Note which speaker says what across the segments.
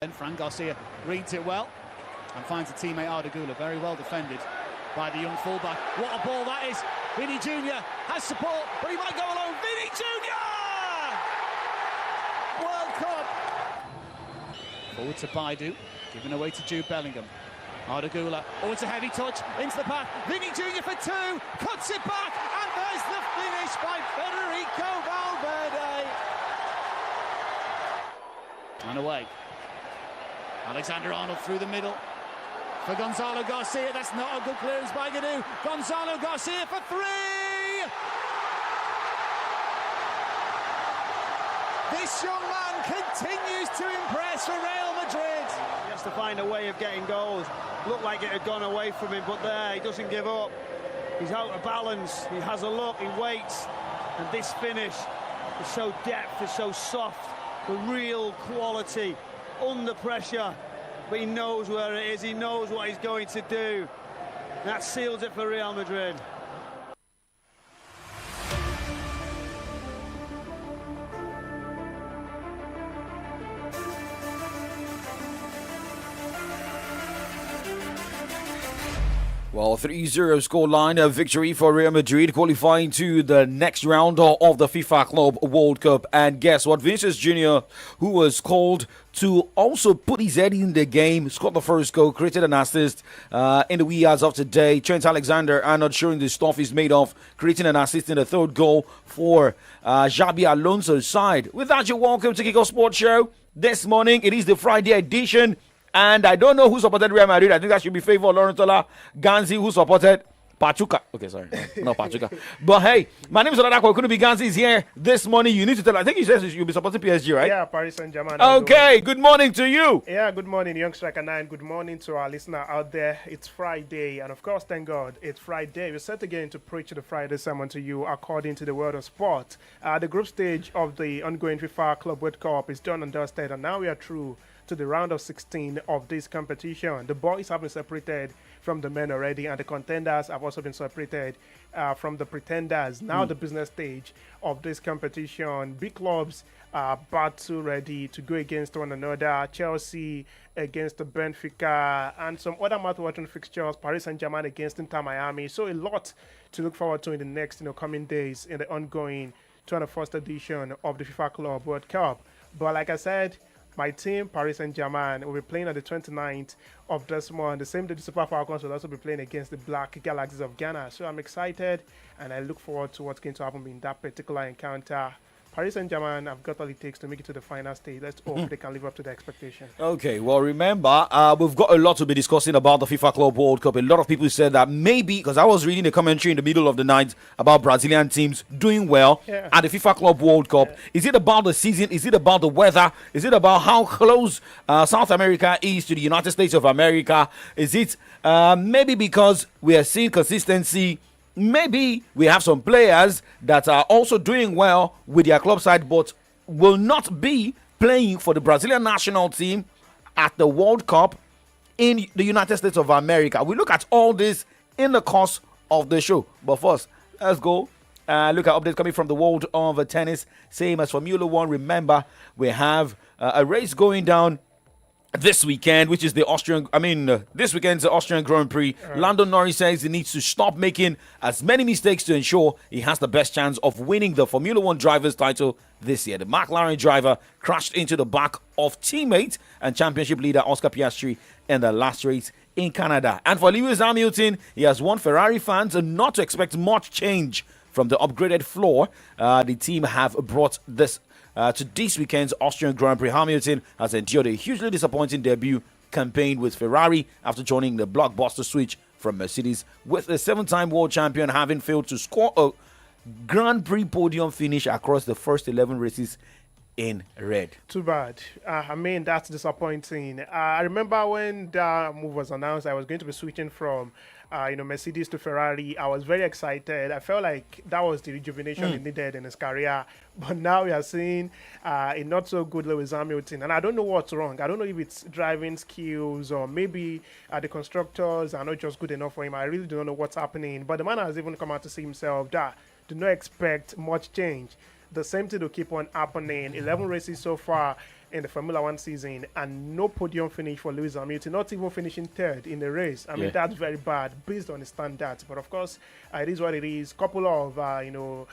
Speaker 1: And Fran Garcia reads it well and finds a teammate Ardagula, very well defended by the young fullback. What a ball that is! Vinny Jr. has support, but he might go alone. Vinny Jr. World Cup. Forward to Baidu, given away to Jude Bellingham. Ardagula, oh, it's a heavy touch into the path. Vinny Jr. for two, cuts it back, and there's the finish by Federico Valverde. And away. Alexander Arnold through the middle for Gonzalo Garcia. That's not a good clearance by Gadou. Gonzalo Garcia for three. This young man continues to impress for Real Madrid.
Speaker 2: He has to find a way of getting goals. Looked like it had gone away from him, but there, he doesn't give up. He's out of balance. He has a look, he waits. And this finish is so depth, is so soft. The real quality. Under pressure, but he knows where it is, he knows what he's going to do. That seals it for Real Madrid.
Speaker 3: Well, 3-0 scoreline, a victory for Real Madrid, qualifying to the next round of the FIFA Club World Cup. And guess what? Vinicius Jr., who was called to also put his head in the game, scored the first goal, created an assist in the wee hours of today. Trent Alexander-Arnold showing the stuff he's made of, creating an assist in the third goal for Xabi Alonso's side. With that, you're welcome to Kickoff Sports Show. This morning, it is the Friday edition. And I don't know who supported Real Madrid. I think that should be Favor Laurentola Ganzi, who supported Pachuca. Okay, sorry. No, not Pachuca. But hey, my name is Oladako. Couldn't be Ganzi is here this morning. You need to tell. I think he says you'll be supporting PSG, right?
Speaker 4: Yeah, Paris Saint-Germain.
Speaker 3: Okay, good morning to you.
Speaker 4: Yeah, good morning, YOUNGSTRIKER 9. Good morning to our listener out there. It's Friday. And of course, thank God, it's Friday. We're set again to preach the Friday sermon to you according to the word of sport. The group stage of the ongoing FIFA Club World Cup is done and dusted. And now we are through to the round of 16 of this competition. The boys have been separated from the men already, and the contenders have also been separated from the pretenders. Now the business stage of this competition. Big clubs are battle ready to go against one another. Chelsea against the Benfica and some other mouth-watering fixtures. Paris Saint-Germain against Inter Miami. So a lot to look forward to in the next coming days in the ongoing 21st edition of the FIFA Club World Cup. But like I said, my team, Paris Saint-Germain, will be playing on the 29th of this month. The same day the Super Falcons will also be playing against the Black Galaxies of Ghana. So I'm excited and I look forward to what's going to happen in that particular encounter. Paris Saint-Germain have got all it takes to make it to the final stage. Let's hope they can live up to the expectation.
Speaker 3: Okay, well, remember, we've got a lot to be discussing about the FIFA Club World Cup. A lot of people said that maybe, because I was reading the commentary in the middle of the night about Brazilian teams doing well at the FIFA Club World Cup. Yeah. Is it about the season? Is it about the weather? Is it about how close South America is to the United States of America? Is it maybe because we are seeing consistency? Maybe we have some players that are also doing well with their club side but will not be playing for the Brazilian national team at the World Cup in the United States of America. We look at all this in the course of the show. But first, let's go look at updates coming from the world of tennis. Same as Formula One. Remember, we have a race going down this weekend, which is this weekend's the Austrian Grand Prix. Lando Norris says he needs to stop making as many mistakes to ensure he has the best chance of winning the Formula One driver's title this year. The McLaren driver crashed into the back of teammate and championship leader Oscar Piastri in the last race in Canada. And for Lewis Hamilton, he has warned Ferrari fans not to expect much change from the upgraded floor. The team have brought this to this weekend's Austrian Grand Prix. Hamilton has endured a hugely disappointing debut campaign with Ferrari after joining the blockbuster switch from Mercedes, with the 7-time world champion having failed to score a Grand Prix podium finish across the first 11 races in red.
Speaker 4: Too bad. That's disappointing. I remember when the move was announced, I was going to be switching from Mercedes to Ferrari. I was very excited. I felt like that was the rejuvenation he needed in his career. But now we are seeing a not so good Lewis Hamilton. And I don't know what's wrong. I don't know if it's driving skills or maybe the constructors are not just good enough for him. I really don't know what's happening. But the man has even come out to see himself that do not expect much change. The same thing will keep on happening. 11 races so far in the Formula One season and no podium finish for Lewis Hamilton, not even finishing third in the race. I mean, that's very bad based on the standards. But of course, it is what it is. Couple of,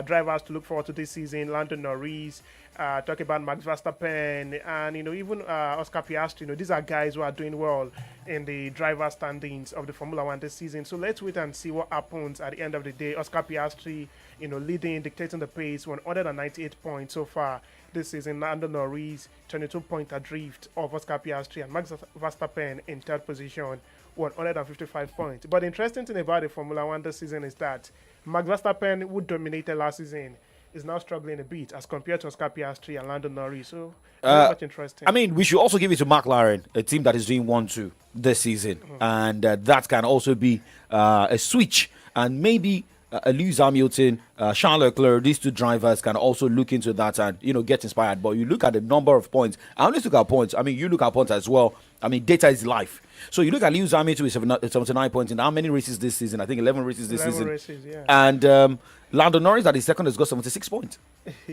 Speaker 4: drivers to look forward to this season. Lando Norris, talk about Max Verstappen, and even Oscar Piastri. These are guys who are doing well in the driver standings of the Formula One this season. So let's wait and see what happens at the end of the day. Oscar Piastri, leading, dictating the pace, 198 points so far this season. Lando Norris, 22-point adrift of Oscar Piastri, and Max Verstappen in third position, 155 points. But the interesting thing about the Formula One this season is that Max Verstappen, who dominated last season, is now struggling a bit as compared to Oscar Piastri and Lando Norris. So, very much interesting.
Speaker 3: I mean, we should also give it to McLaren, a team that is doing 1-2 this season. And that can also be a switch. And maybe Lewis Hamilton, Charles Leclerc, these two drivers can also look into that and, get inspired. But you look at the number of points. I only look at points. I mean, you look at points as well. I mean, data is life. So you look at Lewis Hamilton with 79 points in how many races this season? I think 11 races this season. And Lando Norris, that is second, has got 76 points.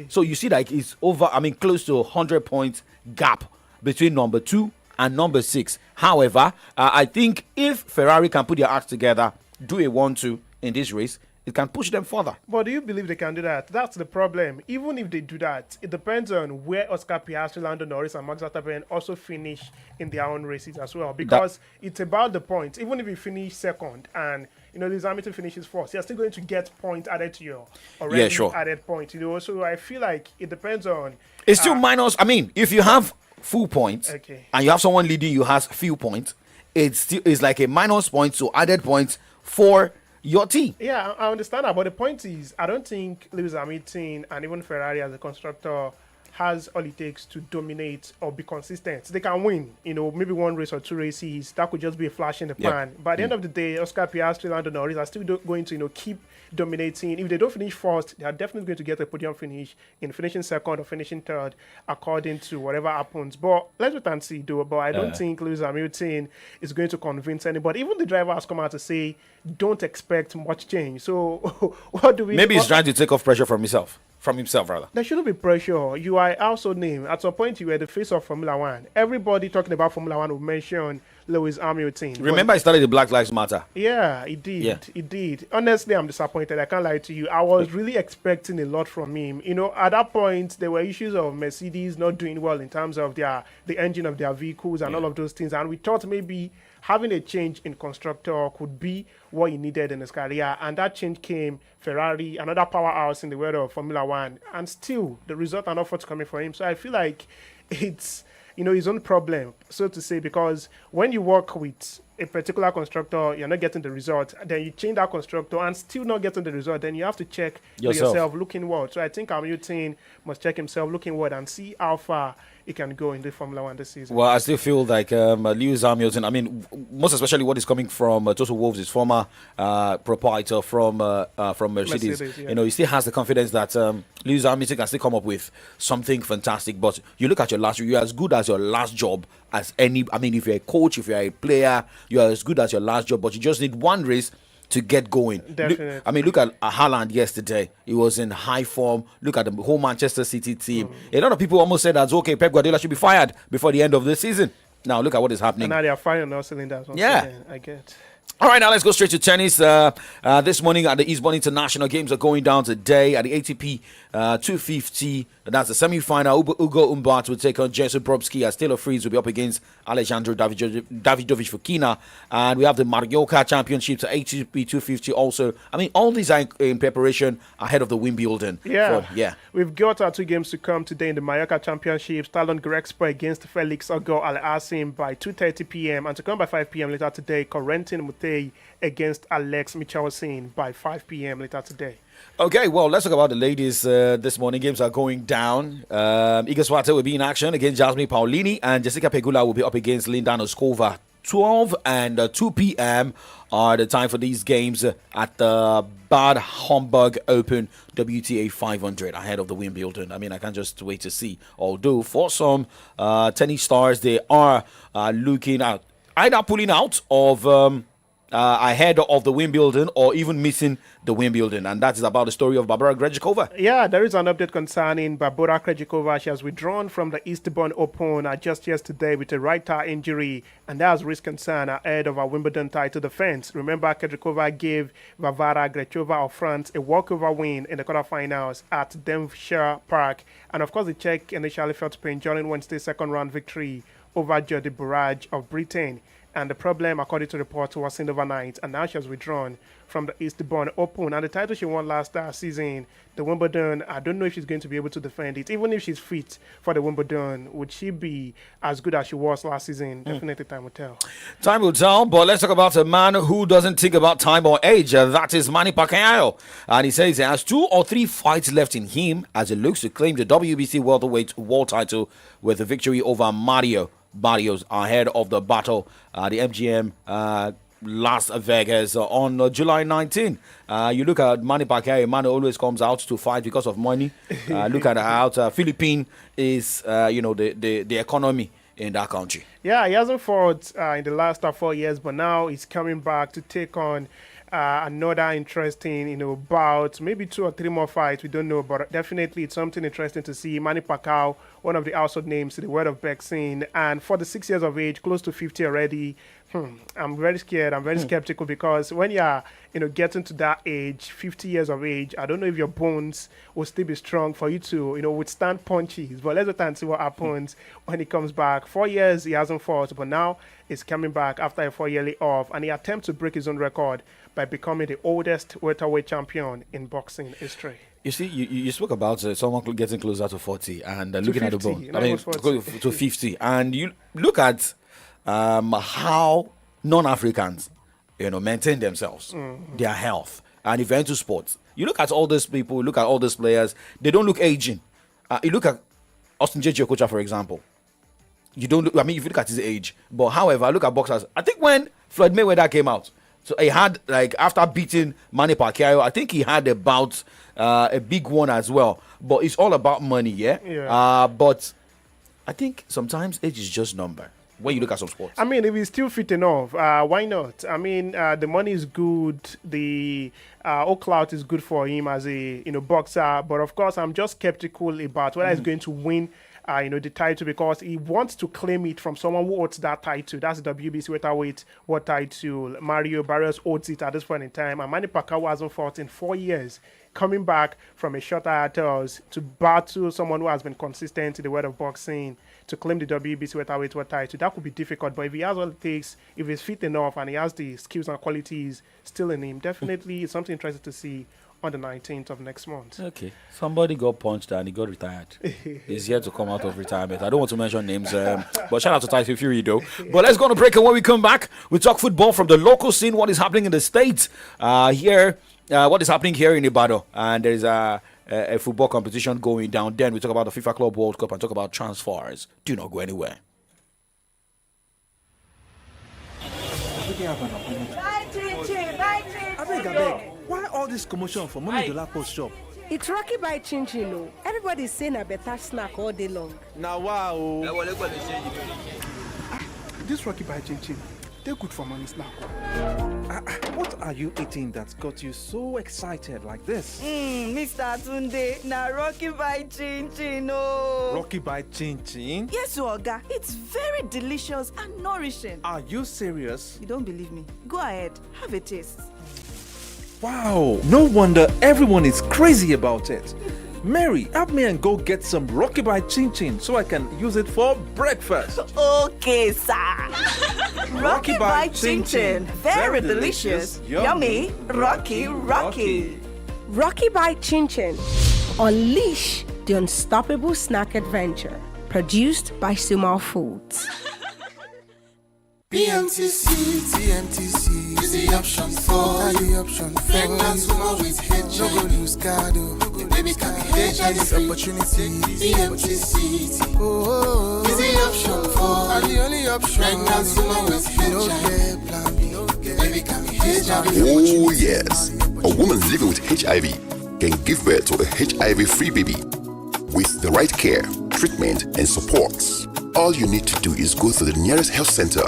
Speaker 3: So you see that it's over, close to 100 points gap between number 2 and number 6. However, I think if Ferrari can put their acts together, do a 1-2 in this race, it can push them further.
Speaker 4: But do you believe they can do that? That's the problem. Even if they do that, it depends on where Oscar Piastri, Lando Norris, and Max Verstappen also finish in their own races as well. Because it's about the points. Even if you finish second and Lewis Hamilton finishes first, you're still going to get points added to your already added points. So I feel like it depends on.
Speaker 3: It's still minus. If you have full points and you have someone leading you has few points, it's like a minus point, so added points for your team.
Speaker 4: Yeah, I understand that, but the point is, I don't think Lewis Hamilton and even Ferrari as a constructor has all it takes to dominate or be consistent. They can win, maybe one race or two races. That could just be a flash in the pan. But at the end of the day, Oscar Piastri, Lando Norris are still going to, keep dominating. If they don't finish first, they are definitely going to get a podium finish in finishing second or finishing third, according to whatever happens. But let's wait and see, though. But I don't think Lewis Hamilton is going to convince anybody. Even the driver has come out to say, don't expect much change. So what do we?
Speaker 3: Maybe he's trying to take off pressure from himself. There shouldn't
Speaker 4: be pressure. You are also named. At some point, you were the face of Formula One. Everybody talking about Formula One will mention Lewis Hamilton.
Speaker 3: Remember, he started the Black Lives Matter.
Speaker 4: Yeah, he did. Yeah. He did. Honestly, I'm disappointed. I can't lie to you. I was really expecting a lot from him. At that point, there were issues of Mercedes not doing well in terms of the engine of their vehicles and all of those things. And we thought maybe having a change in constructor could be what he needed in his career. And that change came. Ferrari, another powerhouse in the world of Formula One. And still, the result are not forthcoming for him. So I feel like it's, his own problem, so to say, because when you work with a particular constructor, you're not getting the result. Then you change that constructor and still not getting the result. Then you have to check yourself looking forward. So I think Hamilton must check himself looking forward and see how far he can go in the Formula One this season.
Speaker 3: Well, I still feel like Lewis Hamilton, most especially what is coming from Toto Wolff, his former proprietor from Mercedes. He still has the confidence that Lewis Hamilton can still come up with something fantastic. But you look at your last, you're as good as your last job as any. If you're a coach, if you're a player, you're as good as your last job. But you just need one race to get going.
Speaker 4: Definitely.
Speaker 3: Look at Haaland yesterday. He was in high form. Look at the whole Manchester City team. A lot of people almost said that, okay, Pep Guardiola should be fired before the end of the season. Now, look at what is happening.
Speaker 4: And now they are firing all cylinders. Again, I get.
Speaker 3: All right, now let's go straight to tennis. This morning at the Eastbourne International Games are going down today at the ATP 250. That's the semi-final. Ugo Umbat will take on Jason Probski as Taylor Fritz will be up against Alejandro Davidovich Fokina. And we have the Mallorca Championships at ATP 250 also. All these are in preparation ahead of the Wimbledon.
Speaker 4: We've got our 2 games to come today in the Mallorca Championships. Talon Grexpo against Felix Auger-Aliassime by 2:30 p.m. And to come by 5 p.m. later today, Corentin Moutet against Alex Michalsin by 5 p.m. later today.
Speaker 3: Okay, well, let's talk about the ladies this morning. Games are going down. Iga Swiatek will be in action against Jasmine Paolini, and Jessica Pegula will be up against Linda Noskova. 12 and 2 p.m. are the time for these games at the Bad Homburg Open WTA 500 ahead of the Wimbledon. I can't just wait to see. Although for some tennis stars, they are looking at either pulling out of ahead of the Wimbledon or even missing the Wimbledon. And that is about the story of Barbara Krejcikova.
Speaker 4: Yeah, there is an update concerning Barbara Krejcikova. She has withdrawn from the Eastbourne Open just yesterday with a right thigh injury, and that has raised concern ahead of her Wimbledon title defense. Remember, Krejcikova gave Varvara Grachova of France a walkover win in the quarterfinals at Devonshire Park, and of course the Czech initially felt pain during Wednesday's second-round victory over Jody Burrage of Britain. And the problem, according to reports, worsened overnight, and now she has withdrawn from the Eastbourne Open. And the title she won last season, the Wimbledon, I don't know if she's going to be able to defend it. Even if she's fit for the Wimbledon, would she be as good as she was last season? Definitely time will tell.
Speaker 3: Time will tell, but let's talk about a man who doesn't think about time or age. That is Manny Pacquiao. And he says he has 2 or 3 fights left in him as he looks to claim the WBC welterweight world title with a victory over Mario Barrios ahead of the battle the MGM Las Vegas on July 19. You look at Manny Pacquiao, a man who always comes out to fight because of money. Look at how Philippine is, the economy in that country.
Speaker 4: Yeah, he hasn't fought in the last 4 years, but now he's coming back to take on another interesting, bout, maybe 2 or 3 more fights. We don't know, but definitely it's something interesting to see. Manny Pacquiao, one of the household names in the world of boxing, and 46 years of age, close to 50 already. I'm very scared. I'm very skeptical because when you're, getting to that age, 50 years of age, I don't know if your bones will still be strong for you to, withstand punches. But let's wait and see what happens when he comes back. 4 years he hasn't fought, but now he's coming back after a 4-year off, and he attempts to break his own record by becoming the oldest welterweight champion in boxing history.
Speaker 3: You see, you spoke about someone getting closer to 40 and looking 50, at the bone. I mean, to 50. And you look at how non-Africans, maintain themselves, their health. And if you're into sports, you look at all these people, look at all these players, they don't look aging. You look at Austin J.J. Okocha, for example. You don't look, if you look at his age. But however, look at boxers. I think when Floyd Mayweather came out, so he had, after beating Manny Pacquiao, I think he had about a big one as well. But it's all about money, yeah? But I think sometimes age is just number when you look at some sports.
Speaker 4: If he's still fit enough, why not? The money is good. The all clout is good for him as a boxer. But of course, I'm just skeptical about whether he's going to win the title, because he wants to claim it from someone who owns that title. That's the WBC welterweight world title. Mario Barrios owns it at this point in time, and Manny Pacquiao hasn't fought in 4 years. Coming back from a short hiatus to battle someone who has been consistent in the world of boxing to claim the WBC welterweight world title, that could be difficult. But if he has what it takes, if he's fit enough and he has the skills and qualities still in him, definitely it's something interesting to see on the 19th of next month.
Speaker 3: Okay. Somebody got punched and he got retired. He's here to come out of retirement. I don't want to mention names, but shout out to Tyson Fury, though. But let's go on a break, and when we come back, we talk football from the local scene, what is happening in the States. What is happening here in Ibadan. And there's a football competition going down. Then we talk about the FIFA Club World Cup and talk about transfers. Do not go anywhere.
Speaker 5: Why all this commotion for Mommy Dolapo's shop?
Speaker 6: It's Rocky by Chin Chin. Everybody's saying a better snack all day long.
Speaker 5: Now wow.
Speaker 4: This Rocky by Chin Chin, they're good for money snack.
Speaker 5: What are you eating that got you so excited like this?
Speaker 7: Mr. Tunde, na Rocky by Chin Chin. Oh.
Speaker 5: Rocky by Chin Chin?
Speaker 7: Yes, Oga. It's very delicious and nourishing.
Speaker 5: Are you serious?
Speaker 7: You don't believe me? Go ahead, have a taste.
Speaker 5: Wow, no wonder everyone is crazy about it. Mary, help me and go get some Rocky by Chin Chin so I can use it for breakfast.
Speaker 7: Okay, sir. Rocky by Chin Chin. Very delicious. Yummy. Rocky.
Speaker 6: Rocky by Chin Chin. Unleash the unstoppable snack adventure. Produced by Sumal Foods.
Speaker 8: BMTC, TMTC is the option for pregnant woman with HIV. No go lose God, your baby can be HIV. This opportunity, BMTC, oh, is the option for the only option. Pregnant woman with HIV. No baby can be HIV.
Speaker 9: Oh yes, a woman living with HIV can give birth to a HIV-free baby with the right care, treatment, and supports. All you need to do is go to the nearest health center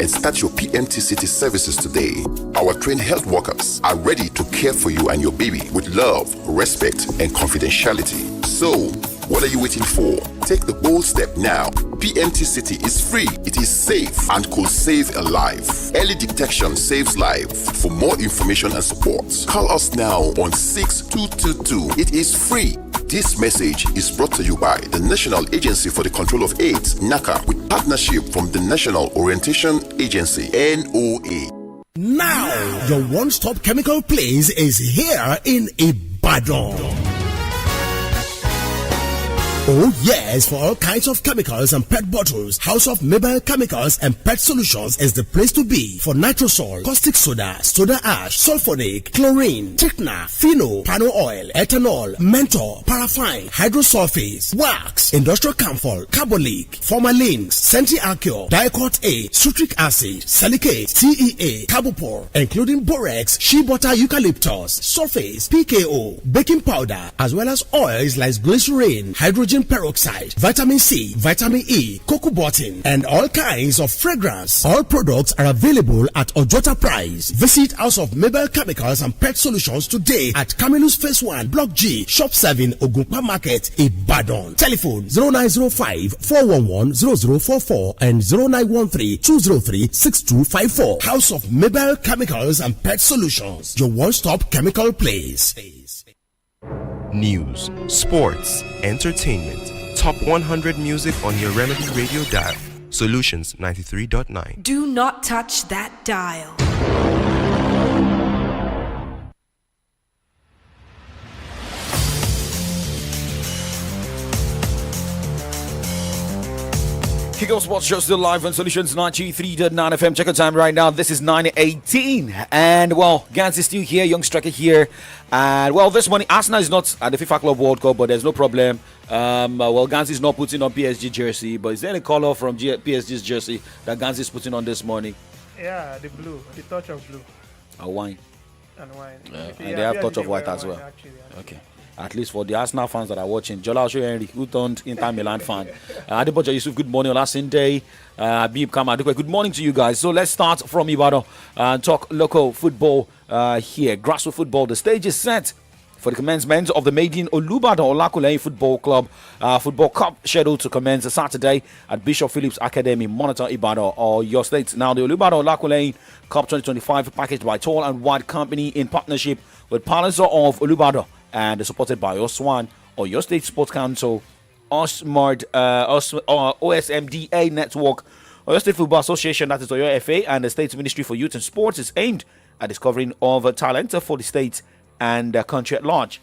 Speaker 9: and start your PMT City services today. Our trained health workers are ready to care for you and your baby with love, respect, and confidentiality. So, what are you waiting for? Take the bold step now. PMT City is free, it is safe, and could save a life. Early detection saves lives. For more information and support, call us now on 6222. It is free. This message is brought to you by the National Agency for the Control of AIDS, NACA, with partnership from the National Orientation Agency, NOA.
Speaker 10: Now, your one-stop chemical place is here in Ibadan. Oh yes, for all kinds of chemicals and pet bottles, House of Mabel Chemicals and Pet Solutions is the place to be. For nitrosol, caustic soda, soda ash, sulfonic, chlorine, thickener, phenol, pano oil, ethanol, menthol, paraffin, hydrosulfates, wax, industrial camphor, carbolic, formalin, centiacure, diacort A, citric acid, silicate, TEA, carbopor, including borax, shea butter eucalyptus, sulfates, PKO, baking powder, as well as oils like glycerin, hydrogen peroxide, vitamin C, vitamin E, cocoa button, and all kinds of fragrance. All products are available at Ojota price. Visit House of Mabel Chemicals and Pet Solutions today at Camillus Phase 1, Block G, Shop 7, Ogunpa Market, Ibadan. Telephone 0905 411 0044 and 0913 203 6254. House of Mabel Chemicals and Pet Solutions, your one-stop chemical place.
Speaker 11: News, sports, entertainment, top 100 music on your Remedy Radio dial. Solutions 93.9.
Speaker 6: Do not touch that dial.
Speaker 3: Kickoff Sports Show still live on Solutions 93.9 FM. Check out time right now. This is 9:18. And, well, Gans is still here. YoungSTRIKER here. And, well, this morning, Arsenal is not at the FIFA Club World Cup, but there's no problem. Well, Gans is not putting on PSG jersey. But is there any color from PSG's jersey that Gans is putting on this morning?
Speaker 4: Yeah, the blue. The touch of blue.
Speaker 3: A wine.
Speaker 4: And wine.
Speaker 3: And they have touch of white as well.
Speaker 4: Actually.
Speaker 3: Okay. At least for the Arsenal fans that are watching, Jola Osho Henry, who turned Inter Milan fan. Adeboja Yusuf, good morning. Olasinde, Abib Kama, good morning to you guys. So let's start from Ibadan and talk local football here. Grassroots football. The stage is set for the commencement of the maiden Olubadan Olakunleye Football Club Football Cup, scheduled to commence Saturday at Bishop Phillips Academy, Monitor, Ibadan, or your state. Now, the Olubadan Olakunleye Cup 2025 packaged by Tall and White Company in partnership with Palace of Olubadan and supported by Oswan or your state sports council, OSMDA network, or your state football association, that is Oyo FA, and the state ministry for youth and sports is aimed at discovering of talent for the state and country at large.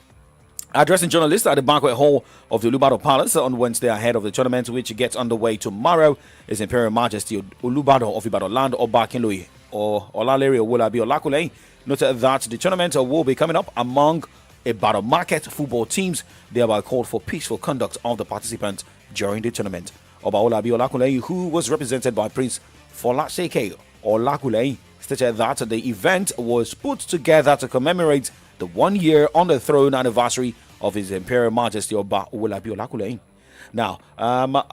Speaker 3: Addressing journalists at the banquet hall of the Olubadan Palace on Wednesday ahead of the tournament, which gets underway tomorrow, His Imperial Majesty Olubadan of Ibadan Land, Oba Akinloye or Olalere Owolabi Olakunleye, noted that the tournament will be coming up among Ibadan market football teams, thereby called for peaceful conduct of the participants during the tournament. Oba Owolabi Olakunleye, who was represented by Prince Folaseke Olakunleye, stated that the event was put together to commemorate the 1 year on the throne anniversary of His Imperial Majesty Oba Owolabi Olakunleye. Now,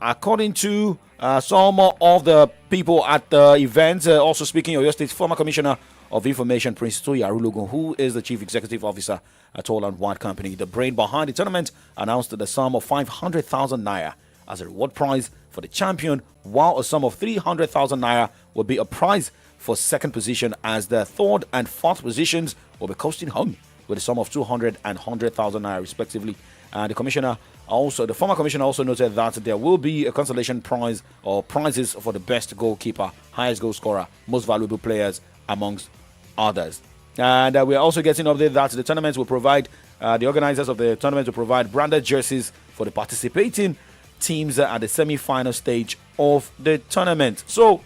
Speaker 3: according to some of the people at the event, also speaking of your state's former commissioner of information, Prince Toya Arulogun, who is the chief executive officer at Tall and White Company, the brain behind the tournament, announced the sum of 500,000 naira as a reward prize for the champion, while a sum of 300,000 naira will be a prize for second position, as the third and fourth positions will be coasting home with a sum of 200 and 100,000 naira respectively. And the former commissioner also noted that there will be a consolation prize or prizes for the best goalkeeper, highest goal scorer, most valuable players, amongst others. And we're also getting update that the tournament will provide, the organizers of the tournament will provide branded jerseys for the participating teams at the semi-final stage of the tournament. So,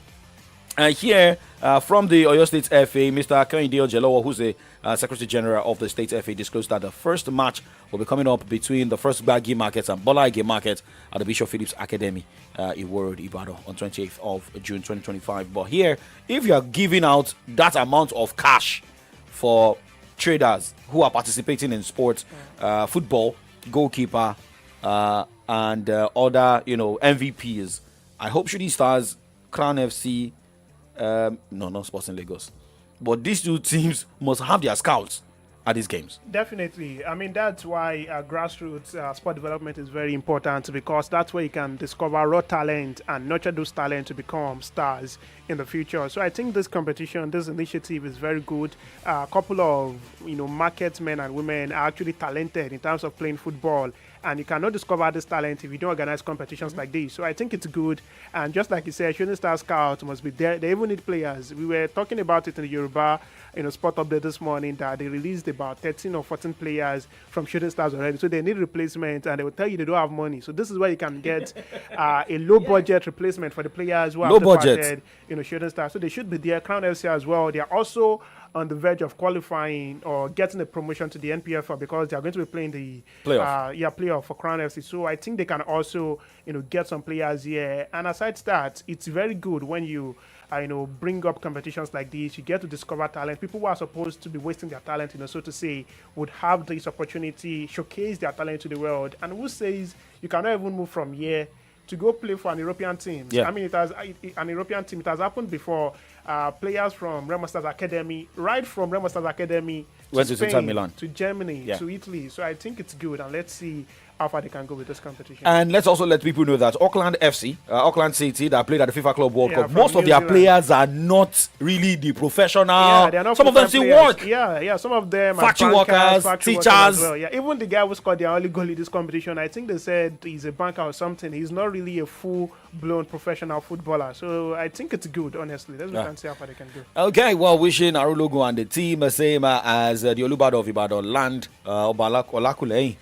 Speaker 3: here from the Oyo State FA, Mr. Kehinde Ojelowo, who's the Secretary General of the State FA, disclosed that the first match will be coming up between the First Gbagi Market and Bola Ige Market at the Bishop Phillips Academy in Warroad, Ibadan on 28th of June 2025. But here, if you are giving out that amount of cash for traders who are participating in sports, football, goalkeeper, and other, MVPs, I hope Shooting Stars, Crown FC, No, not Sporting Lagos. But these two teams must have their scouts at these games.
Speaker 4: Definitely. I mean, that's why grassroots sport development is very important, because that's where you can discover raw talent and nurture those talent to become stars in the future. So I think this competition, this initiative is very good. A couple of, market men and women are actually talented in terms of playing football. And you cannot discover this talent if you don't organize competitions like this. So I think it's good. And just like you said, Shooting Star Scouts must be there. They even need players. We were talking about it in the Yoruba sport update this morning, that they released about 13 or 14 players from Shooting Stars already. So they need replacement, and they will tell you they don't have money. So this is where you can get a low budget replacement for the players who have departed, Shooting Stars. So they should be there. Crown FC as well. They are also on the verge of qualifying or getting a promotion to the NPFL, because they are going to be playing the playoff for Crown FC. So I think they can also get some players here. And aside that, it's very good when you bring up competitions like this. You get to discover talent. People who are supposed to be wasting their talent, so to say, would have this opportunity, showcase their talent to the world. And who says you cannot even move from here to go play for an European team?
Speaker 3: Yeah.
Speaker 4: I mean, an European team. It has happened before. Players from Real Stars Academy, right from Real Stars Academy
Speaker 3: went to
Speaker 4: Spain,
Speaker 3: Inter Milan,
Speaker 4: to Germany, to Italy. So I think it's good, and let's see how far they can go with this competition.
Speaker 3: And let's also let people know that Auckland FC, Auckland City, that played at the FIFA Club World Cup, most of their players are not really the professional.
Speaker 4: Yeah, they are not.
Speaker 3: Some of them still work.
Speaker 4: Yeah. Some of them
Speaker 3: factory
Speaker 4: are
Speaker 3: workers, teachers. As
Speaker 4: well. Yeah, even the guy who scored their only goal in this competition, I think they said he's a banker or something. He's not really a full-blown professional footballer. So I think it's good, honestly. Let's wait and see how far they can go.
Speaker 3: Okay, well, wishing Arulogo and the team the same as the Olubado of Ibadan land, Olakule,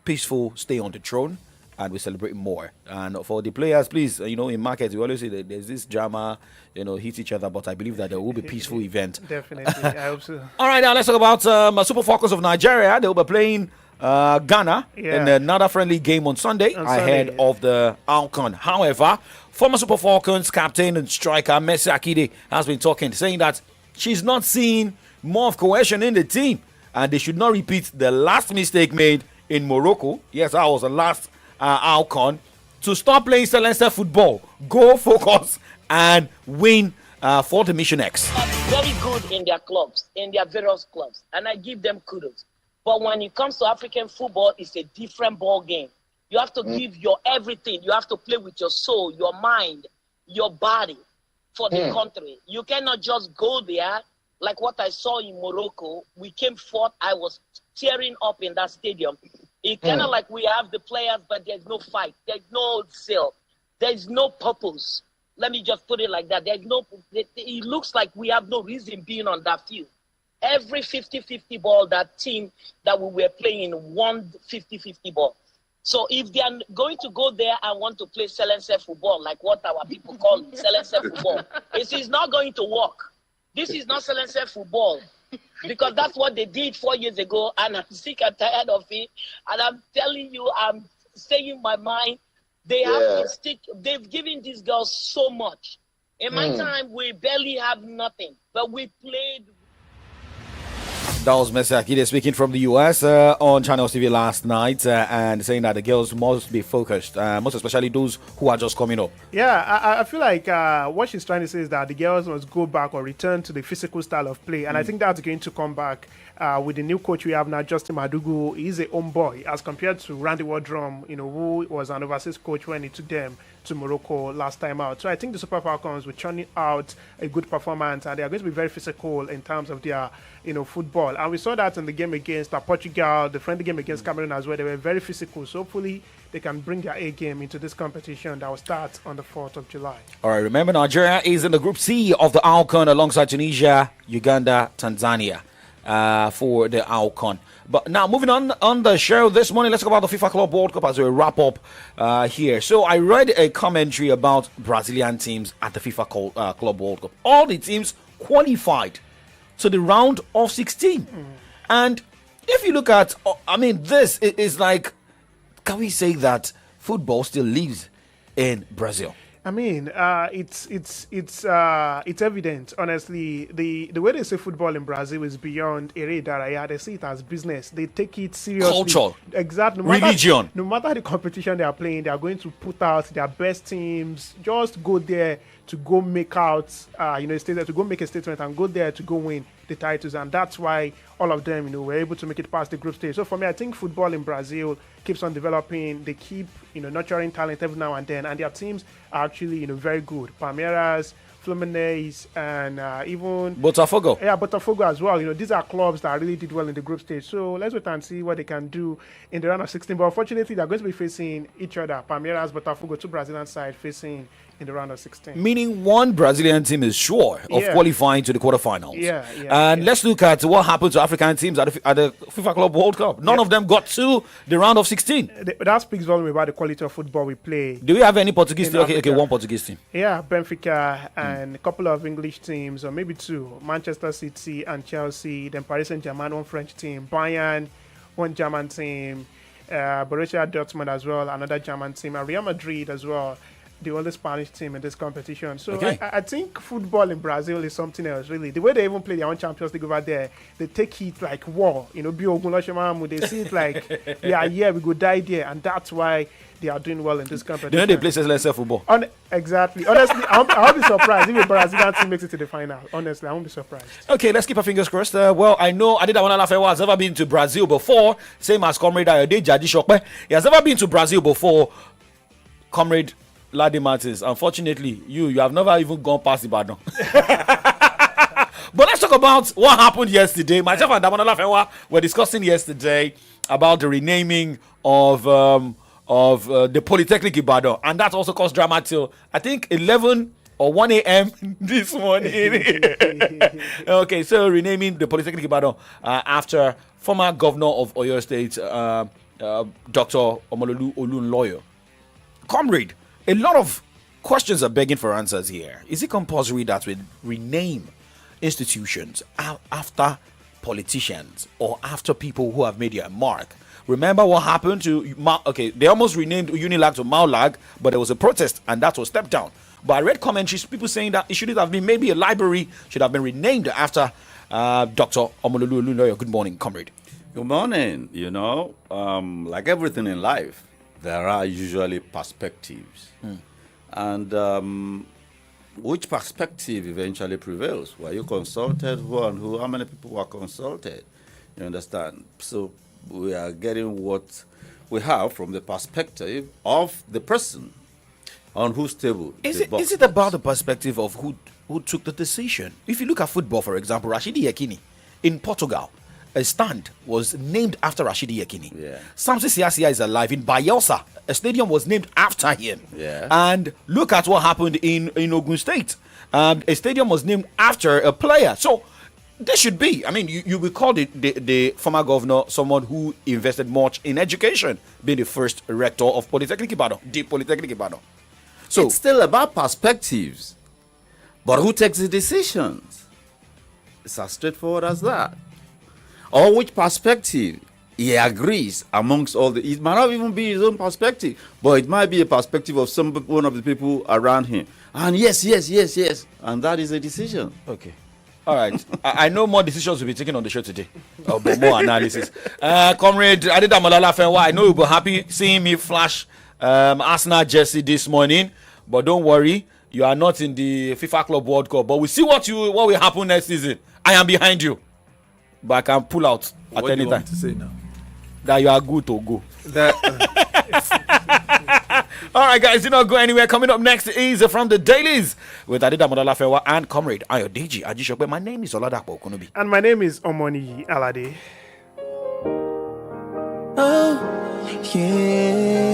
Speaker 3: peaceful stay on the throne, and we celebrate more. And for the players, please, in markets, we always say that there's this drama, hit each other, but I believe that there will be peaceful event.
Speaker 4: Definitely, I hope so.
Speaker 3: All right, now let's talk about Super Falcons of Nigeria. They will be playing Ghana in another friendly game on Sunday ahead of the AFCON. However, former Super Falcons captain and striker Mercy Akide has been talking, saying that she's not seeing more of cohesion in the team, and they should not repeat the last mistake made in Morocco. Yes, that was the last AFCON. To stop playing Celeste football, go focus and win for the Mission X.
Speaker 12: Very good in their clubs, in their various clubs, and I give them kudos. But when it comes to African football, it's a different ball game. You have to give your everything. You have to play with your soul, your mind, your body for the country. You cannot just go there like what I saw in Morocco. We came fourth. I was tearing up in that stadium. It's kind of like we have the players, but there's no fight. There's no zeal. There's no purpose. Let me just put it like that. It looks like we have no reason being on that field. Every 50-50 ball, that team that we were playing won 50-50 ball. So if they are going to go there and want to play Celeste football, like what our people call it, Celeste football, it is not going to work. This is not Celeste football. Because that's what they did 4 years ago, and I'm sick and tired of it. And I'm telling you, I'm saying my mind. They have to stick. They've given these girls so much. In my time, we barely have nothing, but we played.
Speaker 3: That was Mercy Akide speaking from the US on Channels TV last night and saying that the girls must be focused, most especially those who are just coming up.
Speaker 4: Yeah, I feel like what she's trying to say is that the girls must go back or return to the physical style of play. And I think that's going to come back with the new coach we have now, Justin Madugu. He's a home boy as compared to Randy Wardrum, who was an overseas coach when he took them to Morocco last time out. So I think the Super Falcons will churn out a good performance, and they are going to be very physical in terms of their football. And we saw that in the game against Portugal, the friendly game against Cameroon as well. They were very physical. So hopefully they can bring their A game into this competition that will start on the 4th of July.
Speaker 3: All right, remember Nigeria is in the Group C of the AFCON alongside Tunisia, Uganda, Tanzania for the AFCON. But now, moving on the show this morning, let's talk about the FIFA Club World Cup as we wrap up here. So I read a commentary about Brazilian teams at the FIFA Club World Cup. All the teams qualified to the round of 16. And if you look at, this is like, can we say that football still lives in Brazil?
Speaker 4: I mean, it's evident. Honestly, the way they say football in Brazil is beyond ere daraya. They see it as business. They take it seriously.
Speaker 3: Culture,
Speaker 4: exactly.
Speaker 3: religion.
Speaker 4: No matter the competition they are playing, they are going to put out their best teams. Just go there to go make out, to go make a statement and go there to go win the titles, and that's why all of them, were able to make it past the group stage. So for me, I think football in Brazil keeps on developing. They keep, nurturing talent every now and then, and their teams are actually, very good. Palmeiras, Fluminense, and even
Speaker 3: Botafogo.
Speaker 4: Yeah, Botafogo as well. These are clubs that really did well in the group stage. So let's wait and see what they can do in the round of 16. But unfortunately, they're going to be facing each other. Palmeiras, Botafogo, two Brazilian sides facing in the round of 16.
Speaker 3: Meaning one Brazilian team is sure of qualifying to the quarterfinals. And let's look at what happened to African teams at the FIFA Club World Cup. None of them got to the round of 16.
Speaker 4: That speaks volume about the quality of football we play.
Speaker 3: Do we have any Portuguese team? Okay, one Portuguese team.
Speaker 4: Yeah, Benfica and a couple of English teams, or maybe two. Manchester City and Chelsea, then Paris Saint-Germain, one French team. Bayern, one German team. Borussia Dortmund as well, another German team. And Real Madrid as well, the only Spanish team in this competition. So I think football in Brazil is something else, really. The way they even play their own Champions League over there, they take it like war. They see it like, we go die there. And that's why they are doing well in this competition.
Speaker 3: They play less football.
Speaker 4: Exactly. Honestly, I won't be surprised if a Brazilian team makes it to the final. Honestly, I won't be surprised.
Speaker 3: Okay, let's keep our fingers crossed. Well, I know Adedamola Lafewa has never been to Brazil before. Same as Comrade Ayode Jadi Shokpe. He has never been to Brazil before. Comrade Ladi Martins, unfortunately, you have never even gone past Ibadan. But let's talk about what happened yesterday. Myself and Damola Lafewa were discussing yesterday about the renaming of the Polytechnic Ibadan, and that also caused drama till I think 11 or 1 a.m. this morning. Okay, so renaming the Polytechnic Ibadan after former governor of Oyo State, Dr. Omololu Olunloyo. Comrade, a lot of questions are begging for answers here. Is it compulsory that we rename institutions after politicians or after people who have made their mark? Remember what happened to they almost renamed Unilag to Maulag, but there was a protest and that was stepped down. But I read commentaries, people saying that it shouldn't have been, maybe a library should have been renamed after Dr. Omololu Olunloyo. Good morning, comrade.
Speaker 13: Good morning. Like everything in life, there are usually perspectives. And which perspective eventually prevails? Were you consulted? Who and who? How many people were consulted? You understand? So we are getting what we have from the perspective of the person on whose table.
Speaker 3: Is it about the perspective of who took the decision? If you look at football, for example, Rashidi Yekini in Portugal, a stand was named after Rashidi Yekini.
Speaker 13: Yeah.
Speaker 3: Samson Siasia is alive in Bayelsa. A stadium was named after him.
Speaker 13: Yeah.
Speaker 3: And look at what happened in Ogun State. A stadium was named after a player. So there should be. I mean, you will call the former governor someone who invested much in education, being the first rector of Polytechnic Ibadan, the Polytechnic Ibadan. So
Speaker 13: it's still about perspectives. But who takes the decisions? It's as straightforward as that. Or which perspective he agrees amongst all the... It might not even be his own perspective, but it might be a perspective of one of the people around him. And yes. And that is a decision.
Speaker 3: Okay. All right. I know more decisions will be taken on the show today. But more analysis. Comrade Adedamola Lafewa, I know you'll be happy seeing me flash Arsenal jersey this morning. But don't worry, you are not in the FIFA Club World Cup. But we'll see what will happen next season. I am behind you. But I can pull out at any time. What do you want
Speaker 5: to say now?
Speaker 3: That you are good to go. All right, guys, do not go anywhere. Coming up next is from the dailies with Adedamola Lafewa and Comrade Ayodeji Ajishokwe. My name is Oladapo Okunubi.
Speaker 4: And my name is Omoni Alade.
Speaker 8: Oh, yeah.